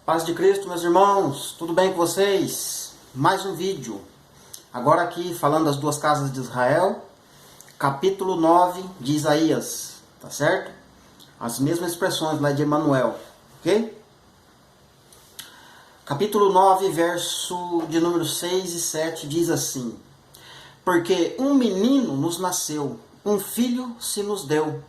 Paz de Cristo, meus irmãos, tudo bem com vocês? Mais um vídeo, agora aqui falando das duas casas de Israel, capítulo 9 de Isaías, tá certo? As mesmas expressões lá de Emanuel, ok? Capítulo 9, verso de número 6 e 7 diz assim: Porque um menino nos nasceu, um filho se nos deu,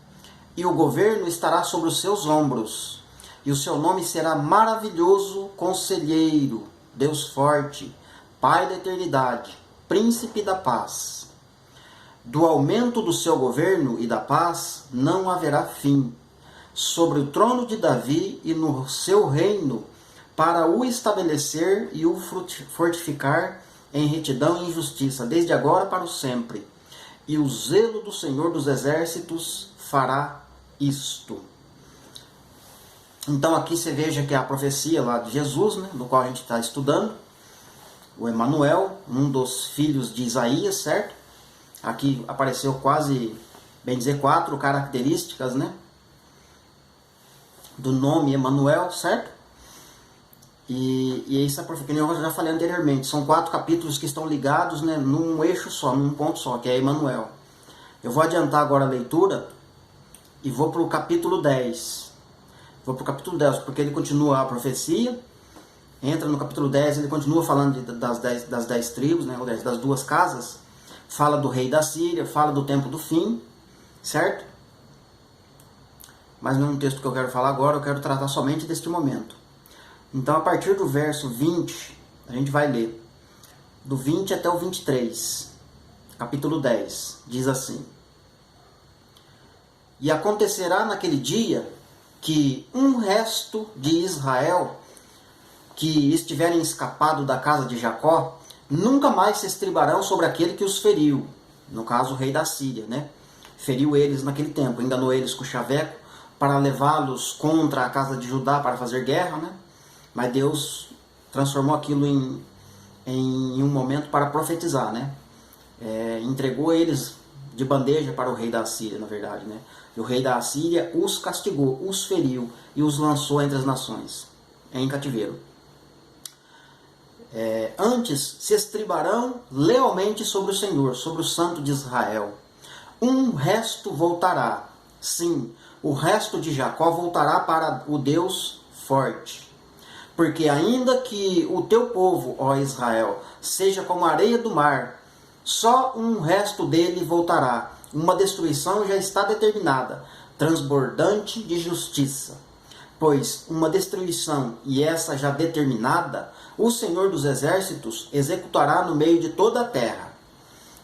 e o governo estará sobre os seus ombros. E o seu nome será Maravilhoso Conselheiro, Deus Forte, Pai da Eternidade, Príncipe da Paz. Do aumento do seu governo e da paz não haverá fim, sobre o trono de Davi e no seu reino, para o estabelecer e o fortificar em retidão e justiça, desde agora para o sempre. E o zelo do Senhor dos Exércitos fará isto. Então aqui você veja que a profecia lá de Jesus, né, do qual a gente está estudando, o Emanuel, um dos filhos de Isaías, certo? Aqui apareceu quase, bem dizer, 4 características, né, do nome Emanuel, certo? E essa profecia, que eu já falei anteriormente, são 4 capítulos que estão ligados, né, num eixo só, num ponto só, que é Emanuel. Eu vou adiantar agora a leitura e vou para o capítulo 10. Vou para o capítulo 10, porque ele continua a profecia. Entra no capítulo 10, ele continua falando das 10 tribos, né, das duas casas. Fala do rei da Síria, fala do tempo do fim, certo? Mas não é um texto que eu quero falar agora, eu quero tratar somente deste momento. Então, a partir do verso 20, a gente vai ler. Do 20 até o 23, capítulo 10, diz assim: E acontecerá naquele dia que um resto de Israel que estiverem escapado da casa de Jacó, nunca mais se estribarão sobre aquele que os feriu. No caso, o rei da Síria, né? Feriu eles naquele tempo, enganou eles com o chaveco para levá-los contra a casa de Judá para fazer guerra, né? Mas Deus transformou aquilo em um momento para profetizar, né? Entregou eles de bandeja para o rei da Assíria, na verdade, né? E o rei da Assíria os castigou, os feriu e os lançou entre as nações, em cativeiro. Antes se estribarão lealmente sobre o Senhor, sobre o Santo de Israel. Um resto voltará, sim, o resto de Jacó voltará para o Deus forte. Porque ainda que o teu povo, ó Israel, seja como a areia do mar, só um resto dele voltará. Uma destruição já está determinada, transbordante de justiça. Pois uma destruição, e essa já determinada, o Senhor dos Exércitos executará no meio de toda a terra.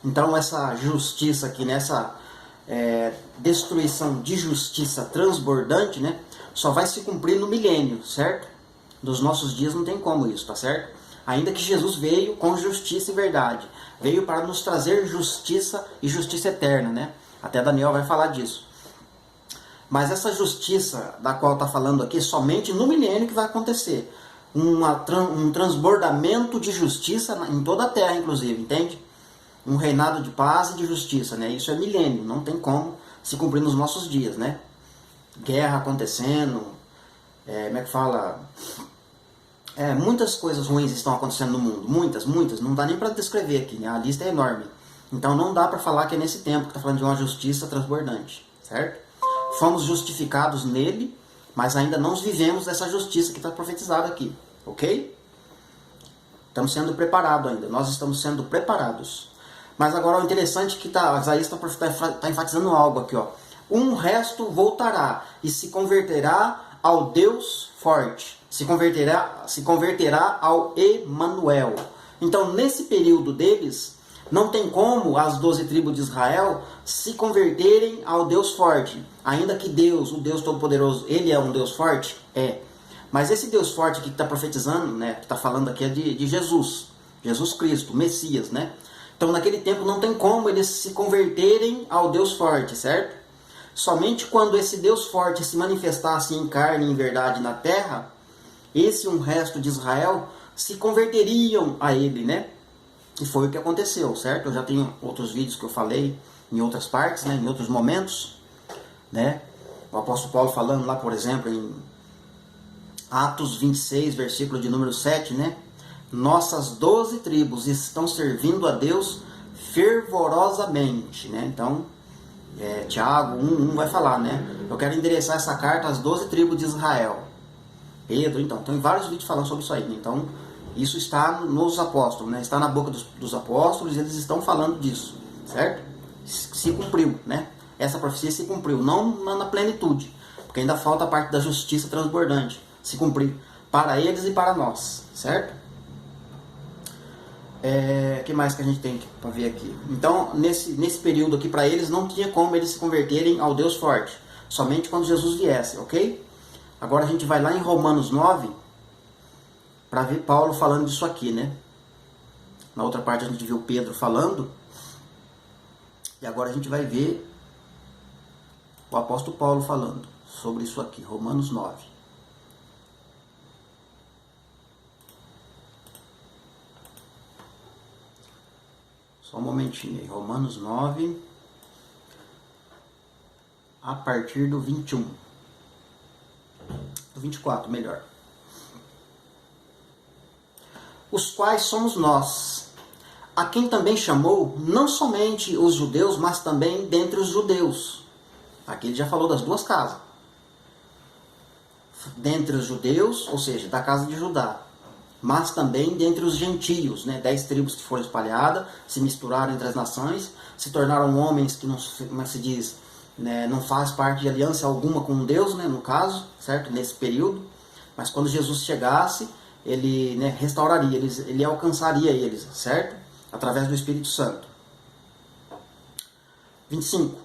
Então essa justiça aqui, nessa destruição de justiça transbordante, né, só vai se cumprir no milênio, certo? Dos nossos dias não tem como isso, tá certo? Ainda que Jesus veio com justiça e verdade. Veio para nos trazer justiça e justiça eterna, né? Até Daniel vai falar disso. Mas essa justiça da qual está falando aqui, somente no milênio que vai acontecer. Um transbordamento de justiça em toda a terra, inclusive, entende? Um reinado de paz e de justiça, né? Isso é milênio, não tem como se cumprir nos nossos dias, né? Guerra acontecendo, como é que fala? Muitas coisas ruins estão acontecendo no mundo, muitas, não dá nem para descrever aqui, né? A lista é enorme. Então não dá para falar que é nesse tempo que está falando de uma justiça transbordante, certo? Fomos justificados nele, mas ainda não vivemos essa justiça que está profetizada aqui, ok? Estamos sendo preparados ainda, nós estamos sendo preparados. Mas agora o interessante é que Isaías está enfatizando algo aqui, ó. Um resto voltará e se converterá ao Deus forte. Se converterá ao Emanuel. Então, nesse período deles, não tem como as 12 tribos de Israel se converterem ao Deus forte. Ainda que Deus, o Deus Todo-Poderoso, ele é um Deus forte? É. Mas esse Deus forte que está profetizando, né, que está falando aqui é de Jesus. Jesus Cristo, Messias, né? Então, naquele tempo, não tem como eles se converterem ao Deus forte, certo? Somente quando esse Deus forte se manifestasse em carne e em verdade na terra, esse um resto de Israel se converteriam a ele, né? E foi o que aconteceu, certo? Eu já tenho outros vídeos que eu falei em outras partes, né? Em outros momentos, né? O apóstolo Paulo falando lá, por exemplo, em Atos 26, versículo de número 7, né? Nossas 12 tribos estão servindo a Deus fervorosamente, né? Então, Tiago 1:1 vai falar, né? Eu quero endereçar essa carta às 12 tribos de Israel. Pedro, então, tem vários vídeos falando sobre isso aí, né? Então, isso está nos apóstolos, né? Está na boca dos apóstolos e eles estão falando disso, certo? Se cumpriu, né? Essa profecia se cumpriu, não na plenitude, porque ainda falta a parte da justiça transbordante se cumprir para eles e para nós, certo? Que mais que a gente tem para ver aqui? Então, nesse período aqui, para eles, não tinha como eles se converterem ao Deus forte, somente quando Jesus viesse, ok? Agora a gente vai lá em Romanos 9, para ver Paulo falando disso aqui, né? Na outra parte a gente viu Pedro falando, e agora a gente vai ver o apóstolo Paulo falando sobre isso aqui, Romanos 9. Só um momentinho aí, Romanos 9, a partir do 21. Do 24, melhor. Os quais somos nós, a quem também chamou, não somente os judeus, mas também dentre os judeus. Aqui ele já falou das duas casas. Dentre os judeus, ou seja, da casa de Judá, mas também dentre os gentios, né? 10 tribos que foram espalhadas, se misturaram entre as nações, se tornaram homens que não, como se diz, né, não faz parte de aliança alguma com Deus, né, no caso, certo? Nesse período. Mas quando Jesus chegasse, ele, né, restauraria, ele alcançaria eles, certo? Através do Espírito Santo. 25.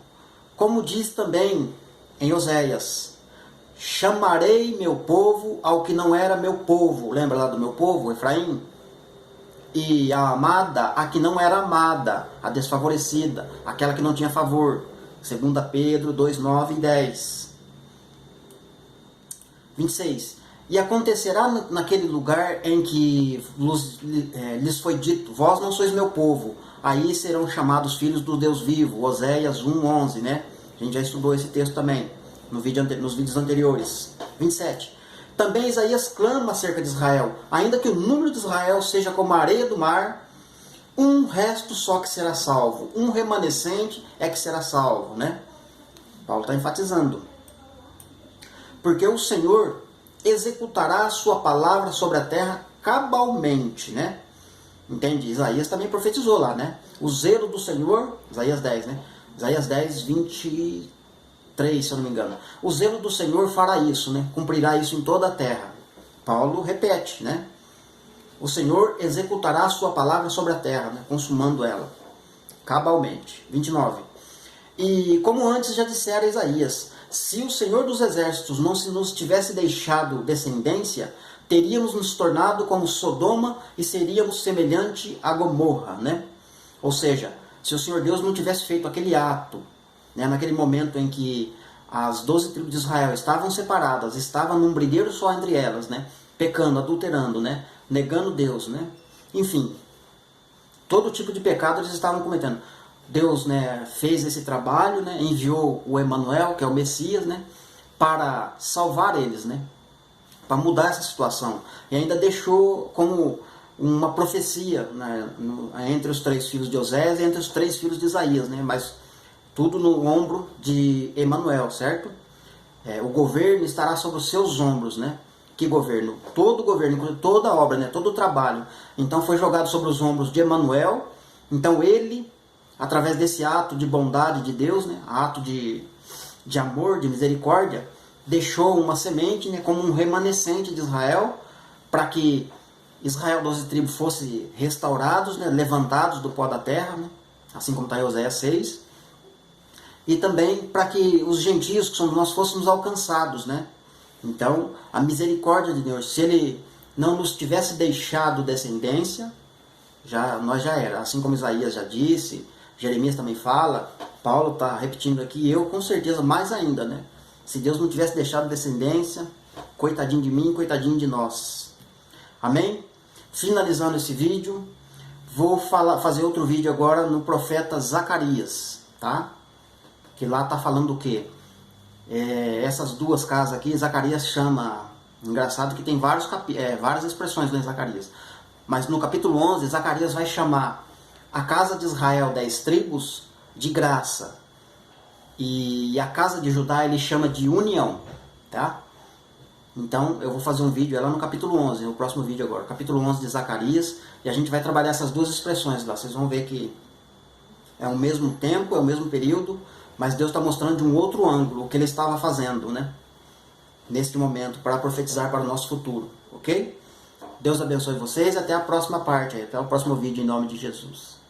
Como diz também em Oséias, chamarei meu povo ao que não era meu povo. Lembra lá do meu povo, Efraim? E a amada, a que não era amada, a desfavorecida, aquela que não tinha favor. 2 Pedro 2, 9 e 10. 26. E acontecerá naquele lugar em que lhes foi dito, vós não sois meu povo, aí serão chamados filhos do Deus vivo. Oséias 1, 11, né? A gente já estudou esse texto também nos vídeos anteriores. 27. Também Isaías clama acerca de Israel, ainda que o número de Israel seja como a areia do mar, um resto só que será salvo, um remanescente é que será salvo, né? Paulo está enfatizando. Porque o Senhor executará a sua palavra sobre a terra cabalmente, né? Entende? Isaías também profetizou lá, né? O zelo do Senhor, Isaías 10, né? Isaías 10, 23, se eu não me engano. O zelo do Senhor fará isso, né? Cumprirá isso em toda a terra. Paulo repete, né? O Senhor executará a sua palavra sobre a terra, né? Consumando ela, cabalmente. 29. E como antes já dissera Isaías, se o Senhor dos Exércitos não se nos tivesse deixado descendência, teríamos nos tornado como Sodoma e seríamos semelhante a Gomorra, né? Ou seja, se o Senhor Deus não tivesse feito aquele ato, né, naquele momento em que as 12 tribos de Israel estavam separadas, estavam num brigueiro só entre elas, né? Pecando, adulterando, né? Negando Deus, né? Enfim, todo tipo de pecado eles estavam cometendo. Deus, né, fez esse trabalho, né, enviou o Emanuel, que é o Messias, né, para salvar eles, né, para mudar essa situação. E ainda deixou como uma profecia, né, entre os 3 filhos de Osés e entre os 3 filhos de Isaías, né, mas tudo no ombro de Emanuel, certo? O governo estará sobre os seus ombros, né? Que governo? Todo o governo, toda a obra, né, todo o trabalho. Então foi jogado sobre os ombros de Emanuel. Então ele, através desse ato de bondade de Deus, né, ato de amor, de misericórdia, deixou uma semente, né, como um remanescente de Israel, para que Israel, 12 tribos, fosse restaurados, né, levantados do pó da terra, né, assim como está em Oséias 6, e também para que os gentios, que somos nós, fôssemos alcançados, né. Então, a misericórdia de Deus, se Ele não nos tivesse deixado descendência, nós já era, assim como Isaías já disse, Jeremias também fala, Paulo está repetindo aqui, eu com certeza mais ainda, né? Se Deus não tivesse deixado descendência, coitadinho de mim, coitadinho de nós. Amém? Finalizando esse vídeo, vou fazer outro vídeo agora no profeta Zacarias, tá? Que lá está falando o quê? Essas duas casas aqui, Zacarias chama, Engraçado que tem várias expressões lá em Zacarias. Mas no capítulo 11, Zacarias vai chamar a casa de Israel, 10 tribos, de graça. E a casa de Judá ele chama de união, tá? Então eu vou fazer um vídeo lá no capítulo 11, no próximo vídeo agora, capítulo 11 de Zacarias, e a gente vai trabalhar essas duas expressões lá. Vocês vão ver que é o mesmo tempo, é o mesmo período, mas Deus está mostrando de um outro ângulo o que ele estava fazendo, né? Neste momento, para profetizar para o nosso futuro, ok? Deus abençoe vocês e até a próxima parte, até o próximo vídeo em nome de Jesus.